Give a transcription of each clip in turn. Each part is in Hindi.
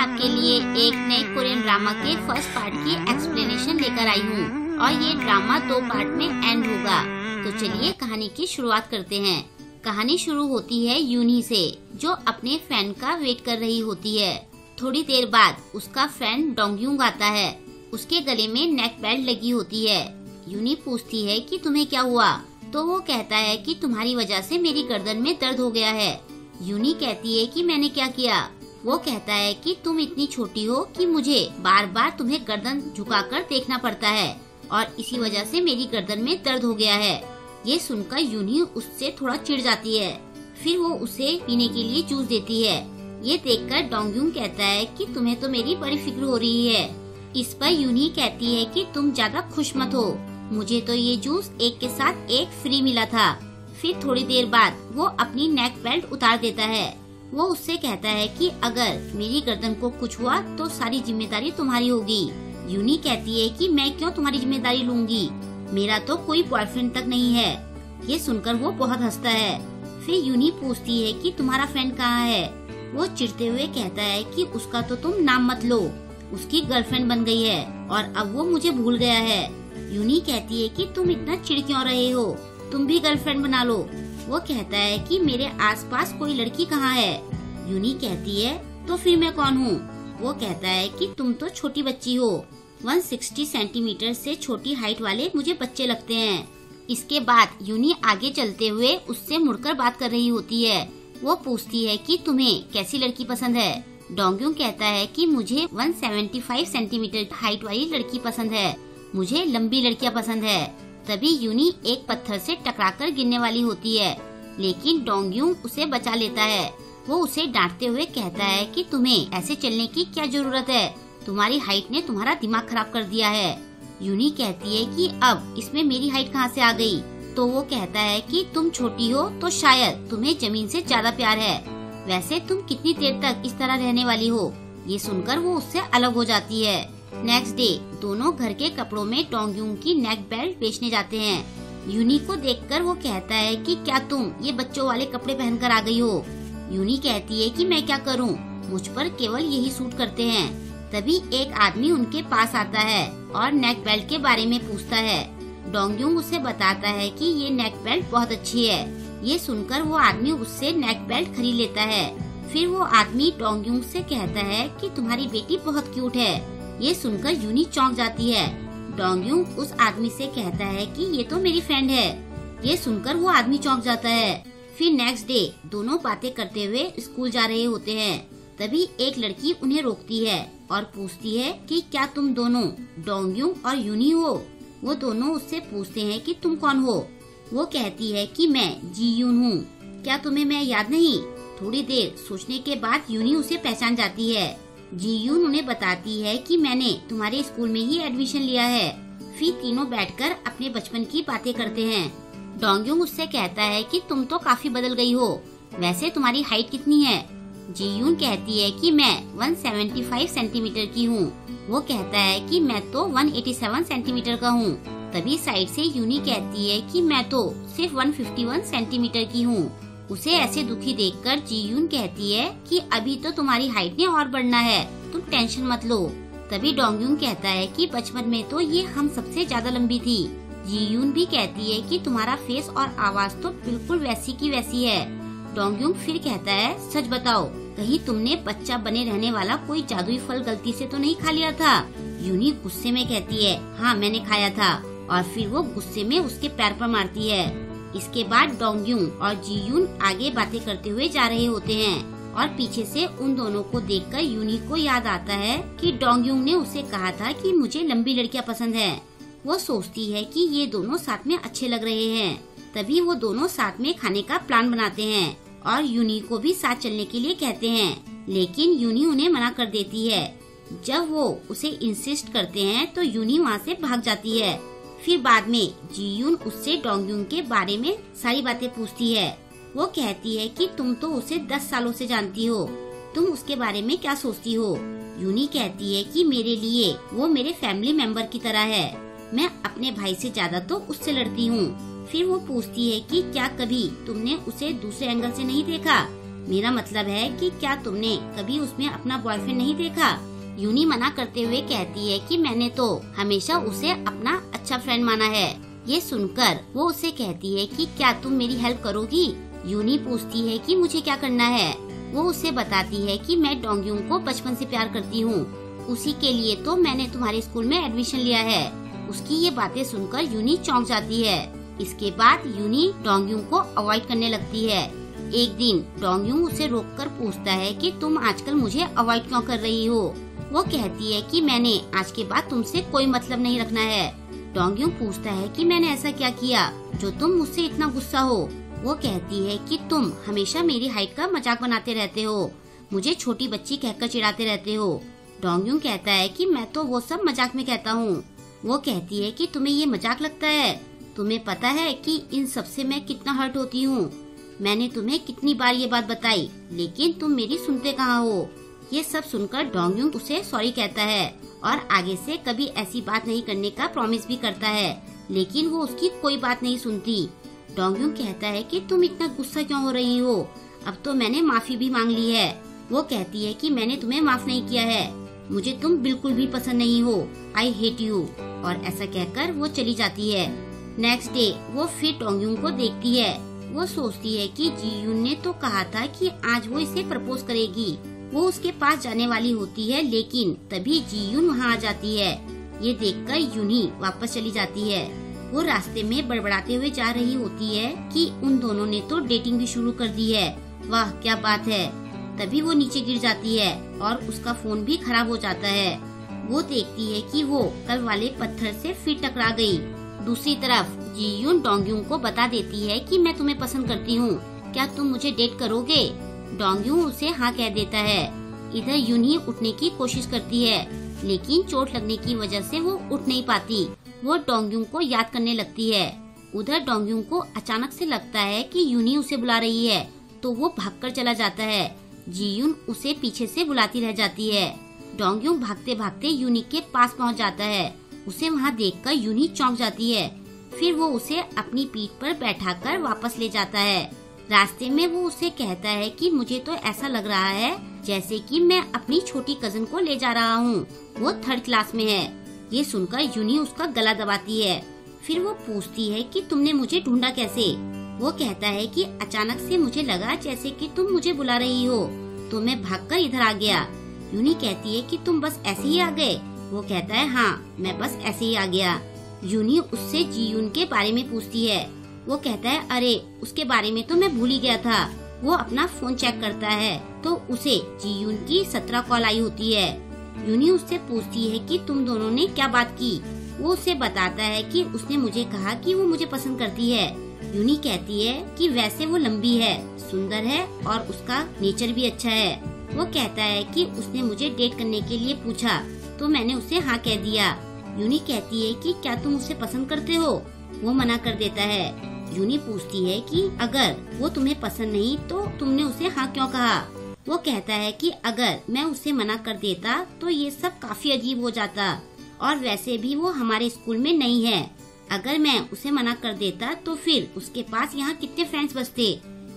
आपके लिए एक नए कोरियन ड्रामा के फर्स्ट पार्ट की एक्सप्लेनेशन लेकर आई हूँ और ये ड्रामा 2 पार्ट में एंड होगा। तो चलिए कहानी की शुरुआत करते हैं। कहानी शुरू होती है यूनी से, जो अपने फ्रेंड का वेट कर रही होती है। थोड़ी देर बाद उसका फ्रेंड डोंगयुंग आता है। उसके गले में नेक बेल्ट लगी होती है। यूनी पूछती है कि तुम्हें क्या हुआ, तो वो कहता है कि तुम्हारी वजह से मेरी गर्दन में दर्द हो गया है। यूनी कहती है कि मैंने क्या किया। वो कहता है कि तुम इतनी छोटी हो कि मुझे बार बार तुम्हें गर्दन झुकाकर देखना पड़ता है और इसी वजह से मेरी गर्दन में दर्द हो गया है। ये सुनकर यूनी उससे थोड़ा चिढ़ जाती है। फिर वो उसे पीने के लिए जूस देती है। ये देखकर डोंगयुंग कहता है कि तुम्हें तो मेरी बड़ी फिक्र हो रही है। इस पर यूनी कहती है कि तुम ज्यादा खुश मत हो, मुझे तो ये जूस एक के साथ एक फ्री मिला था। फिर थोड़ी देर बाद वो अपनी नेक बेल्ट उतार देता है। वो उससे कहता है कि अगर मेरी गर्दन को कुछ हुआ तो सारी जिम्मेदारी तुम्हारी होगी। यूनी कहती है कि मैं क्यों तुम्हारी जिम्मेदारी लूंगी, मेरा तो कोई बॉयफ्रेंड तक नहीं है। ये सुनकर वो बहुत हंसता है। फिर यूनी पूछती है कि तुम्हारा फ्रेंड कहाँ है। वो चिढ़ते हुए कहता है कि उसका तो तुम नाम मत लो, उसकी गर्लफ्रेंड बन गई है और अब वो मुझे भूल गया है। यूनी कहती है कि तुम इतना चिढ़ क्यों रहे हो, तुम भी गर्लफ्रेंड बना लो। वो कहता है कि मेरे आसपास कोई लड़की कहाँ है। यूनी कहती है तो फिर मैं कौन हूँ। वो कहता है कि तुम तो छोटी बच्ची हो, 160 सेंटीमीटर से छोटी हाइट वाले मुझे बच्चे लगते हैं। इसके बाद यूनी आगे चलते हुए उससे मुड़कर बात कर रही होती है। वो पूछती है कि तुम्हें कैसी लड़की पसंद है। डोंगयुंग कहता है कि मुझे 175 सेंटीमीटर हाइट वाली लड़की पसंद है, मुझे लंबी लड़कियाँ पसंद है। तभी यूनी एक पत्थर से टकराकर गिरने वाली होती है, लेकिन डोंगयुंग उसे बचा लेता है। वो उसे डांटते हुए कहता है कि तुम्हें ऐसे चलने की क्या जरूरत है, तुम्हारी हाइट ने तुम्हारा दिमाग खराब कर दिया है। यूनी कहती है कि अब इसमें मेरी हाइट कहाँ से आ गई। तो वो कहता है कि तुम छोटी हो तो शायद तुम्हें जमीन से ज्यादा प्यार है, वैसे तुम कितनी देर तक इस तरह रहने वाली हो। ये सुनकर वो उससे अलग हो जाती है। नेक्स्ट डे दोनों घर के कपड़ों में डोंगयुंग की नेक बेल्ट बेचने जाते हैं। यूनी को देखकर वो कहता है कि क्या तुम ये बच्चों वाले कपड़े पहनकर आ गई हो। यूनी कहती है कि मैं क्या करूं, मुझ पर केवल यही सूट करते हैं। तभी एक आदमी उनके पास आता है और नेक बेल्ट के बारे में पूछता है। डोंगयुंग उसे बताता है कि ये नेक बेल्ट बहुत अच्छी है। ये सुनकर वो आदमी उससे नेक बेल्ट खरीद लेता है। फिर वो आदमी डोंगयुंग से कहता है कि तुम्हारी बेटी बहुत क्यूट है। ये सुनकर यूनी चौंक जाती है। डोंगयुंग उस आदमी से कहता है कि ये तो मेरी फ्रेंड है। ये सुनकर वो आदमी चौंक जाता है। फिर नेक्स्ट डे दोनों बातें करते हुए स्कूल जा रहे होते हैं। तभी एक लड़की उन्हें रोकती है और पूछती है कि क्या तुम दोनों डोंगयुंग और यूनी हो। वो दोनों उससे पूछते हैं कि तुम कौन हो। वो कहती है कि मैं जी यून हूँ, क्या तुम्हें मैं याद नहीं। थोड़ी देर सोचने के बाद यूनी उसे पहचान जाती है। जी यून उन्हें बताती है कि मैंने तुम्हारे स्कूल में ही एडमिशन लिया है। फिर तीनों बैठकर अपने बचपन की बातें करते हैं। डोंगयुंग उससे कहता है कि तुम तो काफी बदल गई हो, वैसे तुम्हारी हाइट कितनी है। जी यून कहती है कि मैं 175 सेंटीमीटर की हूँ। वो कहता है कि मैं तो 187 सेंटीमीटर का हूँ। तभी साइड से यूनी कहती है कि मैं तो सिर्फ 151 सेंटीमीटर की हूँ। उसे ऐसे दुखी देखकर जी यून कहती है कि अभी तो तुम्हारी हाइट ने और बढ़ना है, तुम टेंशन मत लो। तभी डोंगयुंग कहता है कि बचपन में तो ये हम सबसे ज्यादा लंबी थी। जी यून भी कहती है कि तुम्हारा फेस और आवाज तो बिल्कुल वैसी की वैसी है। डोंगयुंग फिर कहता है सच बताओ, कहीं तुमने बच्चा बने रहने वाला कोई जादुई फल गलती से तो नहीं खा लिया था। यूनी गुस्से में कहती है हाँ मैंने खाया था, और फिर वो गुस्से में उसके पैर पर मारती है। इसके बाद डोंगयुंग और जी यून आगे बातें करते हुए जा रहे होते हैं और पीछे से उन दोनों को देखकर यूनी को याद आता है कि डोंगयुंग ने उसे कहा था कि मुझे लंबी लड़कियां पसंद है। वो सोचती है कि ये दोनों साथ में अच्छे लग रहे हैं। तभी वो दोनों साथ में खाने का प्लान बनाते हैं और यूनी को भी साथ चलने के लिए कहते हैं, लेकिन यूनी उन्हें मना कर देती है। जब वो उसे इंसिस्ट करते हैं तो यूनी वहाँ से भाग जाती है। फिर बाद में जी यून उससे डोंगयुंग के बारे में सारी बातें पूछती है। वो कहती है कि तुम तो उसे 10 सालों से जानती हो, तुम उसके बारे में क्या सोचती हो। यूनी कहती है कि मेरे लिए वो मेरे फैमिली मेंबर की तरह है, मैं अपने भाई से ज्यादा तो उससे लड़ती हूँ। फिर वो पूछती है कि क्या कभी तुमने उसे दूसरे एंगल से नहीं देखा, मेरा मतलब है कि क्या तुमने कभी उसमें अपना बॉयफ्रेंड नहीं देखा? यूनी मना करते हुए कहती है कि मैंने तो हमेशा उसे अपना अच्छा फ्रेंड माना है। ये सुनकर वो उसे कहती है कि क्या तुम मेरी हेल्प करोगी? यूनी पूछती है कि मुझे क्या करना है। वो उसे बताती है कि मैं डोंगयुन को बचपन से प्यार करती हूँ, उसी के लिए तो मैंने तुम्हारे स्कूल में एडमिशन लिया है। उसकी ये बातें सुनकर यूनी चौंक जाती है। इसके बाद यूनी डोंगयुन को अवॉइड करने लगती है। एक दिन डोंगयुन उसे रोककर पूछता है कि तुम आजकल मुझे अवॉइड क्यों कर रही हो? वो कहती है कि मैंने आज के बाद तुमसे कोई मतलब नहीं रखना है। डोंगयुन पूछता है कि मैंने ऐसा क्या किया जो तुम मुझसे इतना गुस्सा हो? वो कहती है कि तुम हमेशा मेरी हाइट का मजाक बनाते रहते हो, मुझे छोटी बच्ची कहकर चिढ़ाते रहते हो। डोंगयुन कहता है कि मैं तो वो सब मजाक में कहता हूँ। वो कहती है कि तुम्हें ये मजाक लगता है? तुम्हें पता है कि इन सब से मैं कितना हर्ट होती हूँ? मैंने तुम्हें कितनी बार ये बात बताई, लेकिन तुम मेरी सुनते कहाँ हो? ये सब सुनकर डोंगयुन उसे सॉरी कहता है और आगे से कभी ऐसी बात नहीं करने का प्रॉमिस भी करता है, लेकिन वो उसकी कोई बात नहीं सुनती। डोंगयुन कहता है कि तुम इतना गुस्सा क्यों हो रही हो? अब तो मैंने माफी भी मांग ली है। वो कहती है कि मैंने तुम्हें माफ नहीं किया है, मुझे तुम बिल्कुल भी पसंद नहीं हो, आई हेट यू। और ऐसा कहकर वो चली जाती है। नेक्स्ट डे वो फिर डोंगयुन को देखती है। वो सोचती है कि जीयून ने तो कहा था कि आज वो इसे प्रपोज करेगी। वो उसके पास जाने वाली होती है, लेकिन तभी जीयून वहाँ आ जाती है। ये देखकर यूनी वापस चली जाती है। वो रास्ते में बड़बड़ाते हुए जा रही होती है कि उन दोनों ने तो डेटिंग भी शुरू कर दी है, वाह क्या बात है। तभी वो नीचे गिर जाती है और उसका फोन भी खराब हो जाता है। वो देखती है कि वो कल वाले पत्थर से फिर टकरा गई। दूसरी तरफ जीयून डोंगयुन को बता देती है कि मैं तुम्हें पसंद करती हूँ, क्या तुम मुझे डेट करोगे? डोंगयुन उसे हाँ कह देता है। इधर यूनी उठने की कोशिश करती है, लेकिन चोट लगने की वजह से वो उठ नहीं पाती। वो डोंगयुन को याद करने लगती है। उधर डोंगयुन को अचानक से लगता है कि यूनी उसे बुला रही है, तो वो भागकर चला जाता है। जीयून उसे पीछे से बुलाती रह जाती है। डोंगयुन भागते भागते यूनी के पास पहुंच जाता है। उसे वहां देखकर यूनी चौंक जाती है। फिर वो उसे अपनी पीठ पर बैठाकर वापस ले जाता है। रास्ते में वो उसे कहता है कि मुझे तो ऐसा लग रहा है जैसे कि मैं अपनी छोटी कजन को ले जा रहा हूँ, वो 3rd क्लास में है। ये सुनकर यूनी उसका गला दबाती है। फिर वो पूछती है कि तुमने मुझे ढूंढा कैसे? वो कहता है कि अचानक से मुझे लगा जैसे कि तुम मुझे बुला रही हो, तो मैं भागकर इधर आ गया। यूनी कहती है कि तुम बस ऐसे ही आ गए? वो कहता है हाँ, मैं बस ऐसे ही आ गया। यूनी उससे जीयून के बारे में पूछती है। वो कहता है अरे उसके बारे में तो मैं भूल ही गया था। वो अपना फोन चेक करता है तो उसे जीयून की 17 कॉल आई होती है। यूनी उससे पूछती है कि तुम दोनों ने क्या बात की? वो उसे बताता है कि उसने मुझे कहा कि वो मुझे पसंद करती है। यूनी कहती है कि वैसे वो लंबी है, सुंदर है और उसका नेचर भी अच्छा है। वो कहता है कि उसने मुझे डेट करने के लिए पूछा तो मैंने उसे हाँ कह दिया। यूनी कहती है कि क्या तुम उसे पसंद करते हो? वो मना कर देता है। यूनी पूछती है कि अगर वो तुम्हें पसंद नहीं तो तुमने उसे हाँ क्यों कहा? वो कहता है कि अगर मैं उसे मना कर देता तो ये सब काफी अजीब हो जाता, और वैसे भी वो हमारे स्कूल में नहीं है। अगर मैं उसे मना कर देता तो फिर उसके पास यहाँ कितने फ्रेंड्स बचते।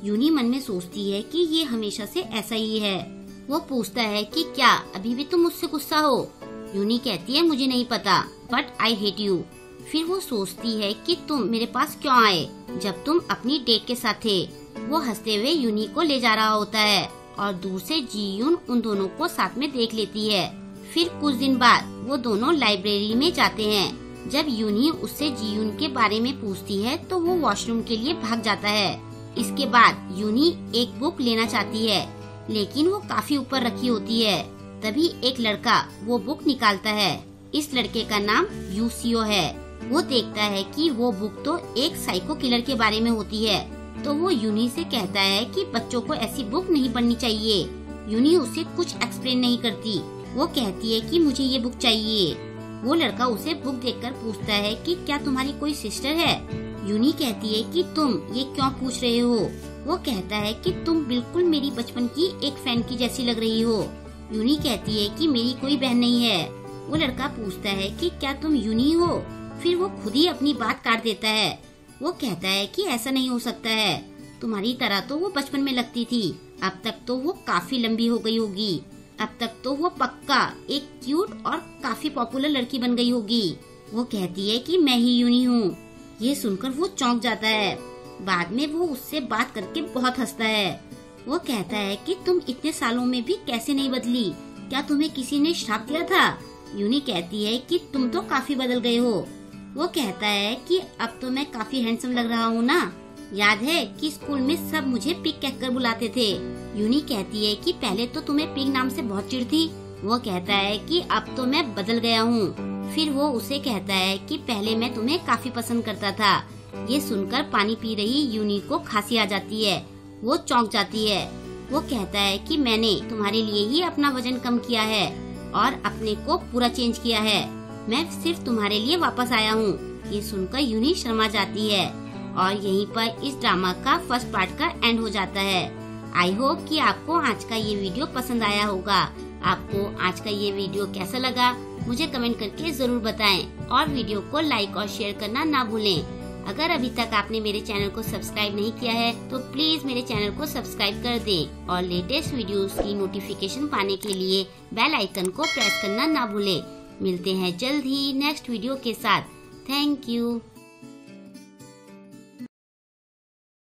यूनी मन में सोचती है कि ये हमेशा से ऐसा ही है। वो पूछता है कि क्या अभी भी तुम मुझसे गुस्सा हो? यूनी कहती है मुझे नहीं पता, बट आई हेट यू। फिर वो सोचती है कि तुम मेरे पास क्यों आए जब तुम अपनी डेट के साथ थे। वो हंसते हुए यूनी को ले जा रहा होता है और दूर से जीयून उन दोनों को साथ में देख लेती है। फिर कुछ दिन बाद वो दोनों लाइब्रेरी में जाते हैं। जब यूनी उससे जीयून के बारे में पूछती है तो वो वॉशरूम के लिए भाग जाता है। इसके बाद यूनी एक बुक लेना चाहती है, लेकिन वो काफी ऊपर रखी होती है। तभी एक लड़का वो बुक निकालता है। इस लड़के का नाम यूसियो है। वो देखता है कि वो बुक तो एक साइको किलर के बारे में होती है, तो वो यूनी से कहता है कि बच्चों को ऐसी बुक नहीं पढ़नी चाहिए। यूनी उसे कुछ एक्सप्लेन नहीं करती। वो कहती है कि मुझे ये बुक चाहिए। वो लड़का उसे बुक देखकर पूछता है कि क्या तुम्हारी कोई सिस्टर है? यूनी कहती है कि तुम ये क्यों पूछ रहे हो? वो कहता है कि तुम बिल्कुल मेरी बचपन की एक फ्रेंड की जैसी लग रही हो। यूनी कहती है कि मेरी कोई बहन नहीं है। वो लड़का पूछता है कि क्या तुम यूनी हो? फिर वो खुद ही अपनी बात काट देता है। वो कहता है कि ऐसा नहीं हो सकता है, तुम्हारी तरह तो वो बचपन में लगती थी, अब तक तो वो काफी लंबी हो गई होगी। अब तक तो वो पक्का एक क्यूट और काफी पॉपुलर लड़की बन गई होगी। वो कहती है कि मैं ही यूनी हूँ। ये सुनकर वो चौंक जाता है। बाद में वो उससे बात करके बहुत हंसता है। वो कहता है कि तुम इतने सालों में भी कैसे नहीं बदली, क्या तुम्हें किसी ने श्राप दिया था? यूनी कहती है कि तुम तो काफी बदल गए हो। वो कहता है कि अब तो मैं काफी हैंडसम लग रहा हूँ ना, याद है कि स्कूल में सब मुझे पिग कहकर बुलाते थे। यूनी कहती है कि पहले तो तुम्हें पिग नाम से बहुत चिढ़ थी। वो कहता है कि अब तो मैं बदल गया हूँ। फिर वो उसे कहता है कि पहले मैं तुम्हें काफी पसंद करता था। ये सुनकर पानी पी रही यूनी को खांसी आ जाती है। वो चौंक जाती है। वो कहता है कि मैंने तुम्हारे लिए ही अपना वजन कम किया है और अपने को पूरा चेंज किया है। मैं सिर्फ तुम्हारे लिए वापस आया हूँ। ये सुनकर यूनी शर्मा जाती है और यहीं पर इस ड्रामा का फर्स्ट पार्ट का एंड हो जाता है। आई होप कि आपको आज का ये वीडियो पसंद आया होगा। आपको आज का ये वीडियो कैसा लगा मुझे कमेंट करके जरूर बताएं और वीडियो को लाइक और शेयर करना ना भूलें। अगर अभी तक आपने मेरे चैनल को सब्सक्राइब नहीं किया है तो प्लीज मेरे चैनल को सब्सक्राइब कर दें और लेटेस्ट वीडियोस की नोटिफिकेशन पाने के लिए बेल आइकन को प्रेस करना ना भूलें। मिलते हैं जल्द ही नेक्स्ट वीडियो के साथ। Thank you.